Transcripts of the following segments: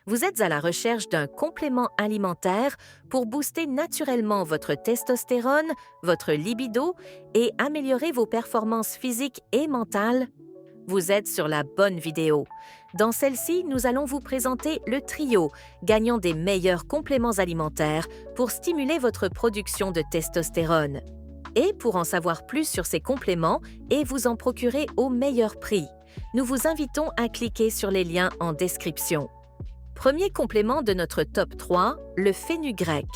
Vous êtes à la recherche d'un complément alimentaire pour booster naturellement votre testostérone, votre libido et améliorer vos performances physiques et mentales? Vous êtes sur la bonne vidéo. Dans celle-ci, nous allons vous présenter le trio gagnant des meilleurs compléments alimentaires pour stimuler votre production de testostérone. Et pour en savoir plus sur ces compléments et vous en procurer au meilleur prix, nous vous invitons à cliquer sur les liens en description. Premier complément de notre top 3, le fenugrec.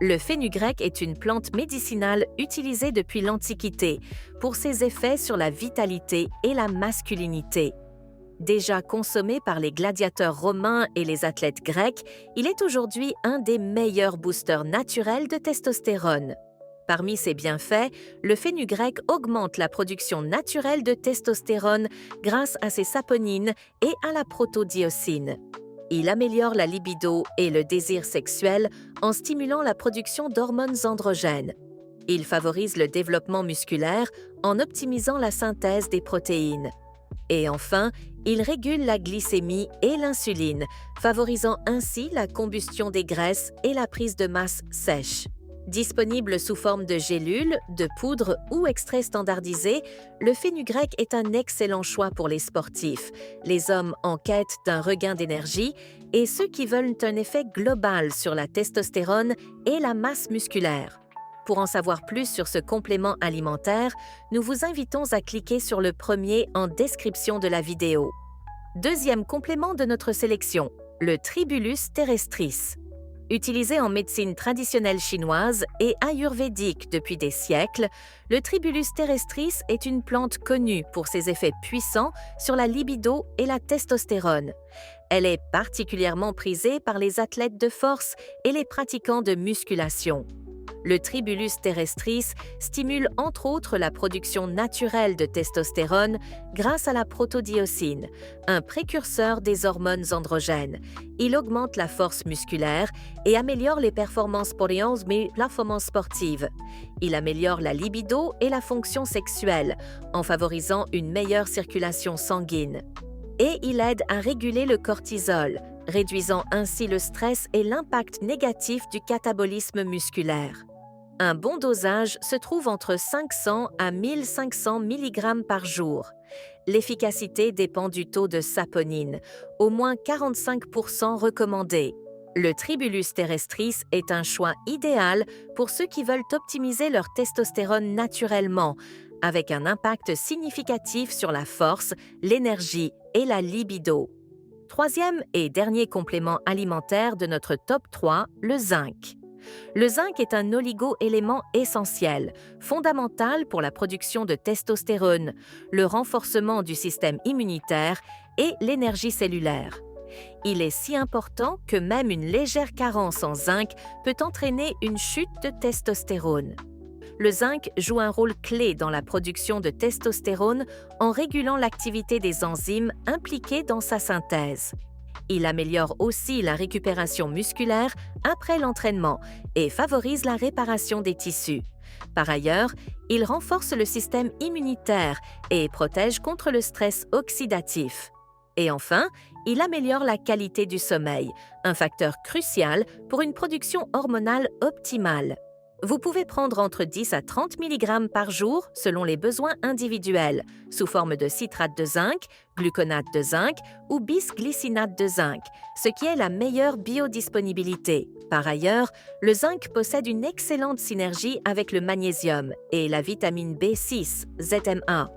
Le fenugrec est une plante médicinale utilisée depuis l'Antiquité pour ses effets sur la vitalité et la masculinité. Déjà consommé par les gladiateurs romains et les athlètes grecs, il est aujourd'hui un des meilleurs boosters naturels de testostérone. Parmi ses bienfaits, le fenugrec augmente la production naturelle de testostérone grâce à ses saponines et à la protodiocine. Il améliore la libido et le désir sexuel en stimulant la production d'hormones androgènes. Il favorise le développement musculaire en optimisant la synthèse des protéines. Et enfin, il régule la glycémie et l'insuline, favorisant ainsi la combustion des graisses et la prise de masse sèche. Disponible sous forme de gélules, de poudre ou extrait standardisé, le fenugrec est un excellent choix pour les sportifs, les hommes en quête d'un regain d'énergie et ceux qui veulent un effet global sur la testostérone et la masse musculaire. Pour en savoir plus sur ce complément alimentaire, nous vous invitons à cliquer sur le premier en description de la vidéo. Deuxième complément de notre sélection, le Tribulus terrestris. Utilisé en médecine traditionnelle chinoise et ayurvédique depuis des siècles, le Tribulus terrestris est une plante connue pour ses effets puissants sur la libido et la testostérone. Elle est particulièrement prisée par les athlètes de force et les pratiquants de musculation. Le Tribulus terrestris stimule entre autres la production naturelle de testostérone grâce à la protodiocine, un précurseur des hormones androgènes. Il augmente la force musculaire et améliore les performances sportives. Il améliore la libido et la fonction sexuelle en favorisant une meilleure circulation sanguine. Et il aide à réguler le cortisol, réduisant ainsi le stress et l'impact négatif du catabolisme musculaire. Un bon dosage se trouve entre 500 à 1500 mg par jour. L'efficacité dépend du taux de saponine, au moins 45% recommandé. Le Tribulus terrestris est un choix idéal pour ceux qui veulent optimiser leur testostérone naturellement, avec un impact significatif sur la force, l'énergie et la libido. Troisième et dernier complément alimentaire de notre top 3, le zinc. Le zinc est un oligo-élément essentiel, fondamental pour la production de testostérone, le renforcement du système immunitaire et l'énergie cellulaire. Il est si important que même une légère carence en zinc peut entraîner une chute de testostérone. Le zinc joue un rôle clé dans la production de testostérone en régulant l'activité des enzymes impliquées dans sa synthèse. Il améliore aussi la récupération musculaire après l'entraînement et favorise la réparation des tissus. Par ailleurs, il renforce le système immunitaire et protège contre le stress oxydatif. Et enfin, il améliore la qualité du sommeil, un facteur crucial pour une production hormonale optimale. Vous pouvez prendre entre 10 à 30 mg par jour selon les besoins individuels, sous forme de citrate de zinc, gluconate de zinc ou bisglycinate de zinc, ce qui est la meilleure biodisponibilité. Par ailleurs, le zinc possède une excellente synergie avec le magnésium et la vitamine B6, ZMA.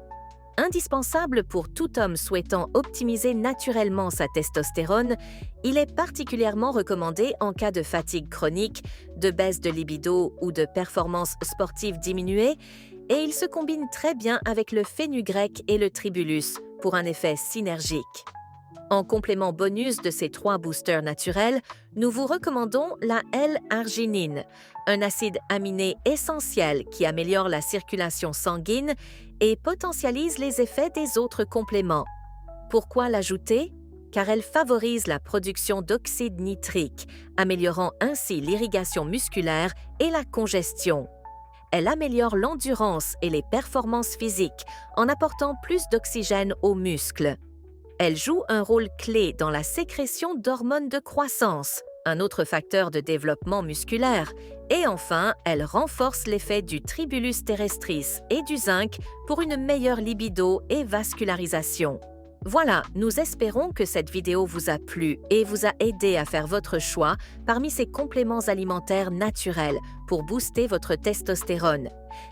Indispensable pour tout homme souhaitant optimiser naturellement sa testostérone, il est particulièrement recommandé en cas de fatigue chronique, de baisse de libido ou de performance sportive diminuée, et il se combine très bien avec le fenugrec et le tribulus pour un effet synergique. En complément bonus de ces 3 boosters naturels, nous vous recommandons la L-arginine, un acide aminé essentiel qui améliore la circulation sanguine et potentialise les effets des autres compléments. Pourquoi l'ajouter? Car elle favorise la production d'oxyde nitrique, améliorant ainsi l'irrigation musculaire et la congestion. Elle améliore l'endurance et les performances physiques en apportant plus d'oxygène aux muscles. Elle joue un rôle clé dans la sécrétion d'hormones de croissance, un autre facteur de développement musculaire, et enfin, elle renforce l'effet du tribulus terrestris et du zinc pour une meilleure libido et vascularisation. Voilà, nous espérons que cette vidéo vous a plu et vous a aidé à faire votre choix parmi ces compléments alimentaires naturels pour booster votre testostérone.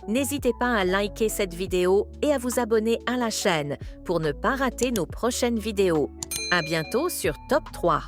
N'hésitez pas à liker cette vidéo et à vous abonner à la chaîne pour ne pas rater nos prochaines vidéos. À bientôt sur Top 3.